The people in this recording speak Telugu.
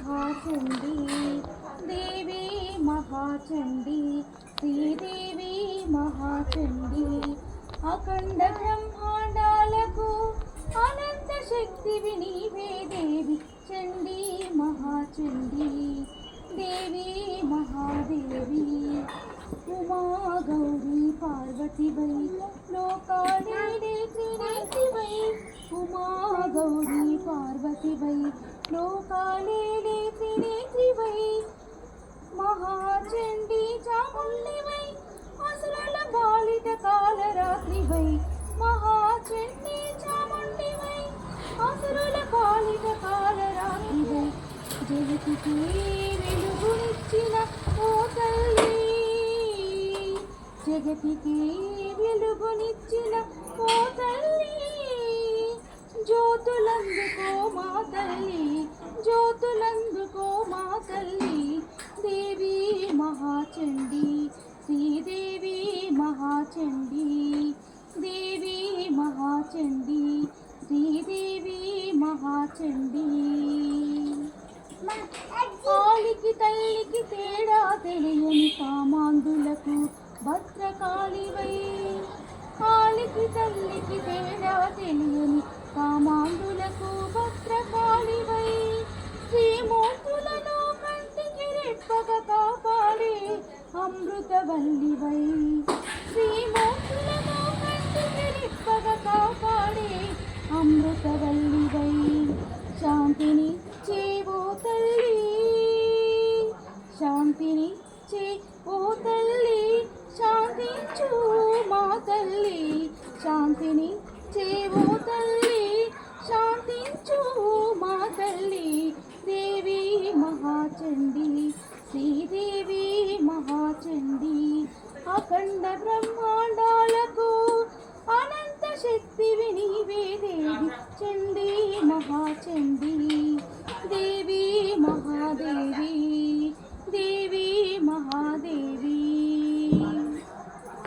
महाचंडी देवी महाचंडी श्रीदेवी महाचंडी अखंड ब्रह्मांडाలకు अनंत शक्ति नीवे देवी चंडी महाचंडी देवी महादेवी उमा गौरी पार्वती वै लोकाले त्रिनेत्री वै उमा गौरी पार्वती वै लोकाले त्रिनेत्री वै महाचंडी चामुंडी वै असुरल बालित कालरात्रि वै महाचंडी चामुंडी वै असुरल बालित कालरात्रि वै जगतिకి వెలుగునిచ్చిన ఓ తల్లి జగతికి వెలుగునిచ్చిన ఓ తల్లి జ్యోతులందుకో మా తల్లి జ్యోతులందుకో మా తల్లి దేవి మహాచండి శ్రీదేవి మహాచండి దేవి మహాచండి శ్రీదేవి మహాచండి ఆలికి తల్లికి తేడా తెలియని కామాంధులకు భద్రకాళివై ఆలికి తల్లికి తేడా తెలియని కామాంధులకు భద్రకాళివై శ్రీమూర్తులను కంటికి రెప్పగా కాపాడే అమృతవల్లివై శ్రీమూర్తులను కంటికి రెప్పగా కాపాడే అమృతవల్లివై శాంతిని చేవో తల్లి శాంతిని చే ఓ తల్లి శాంతించు మా తల్లి శాంతిని చేవో తల్లి శాంతించు మా తల్లి దేవి మహాచండి శ్రీదేవి మహాచండి అఖండ బ్రహ్మాండాలకు అనంత శక్తివి నీవే దేవి చండి महाचंडी देवी महादेवी।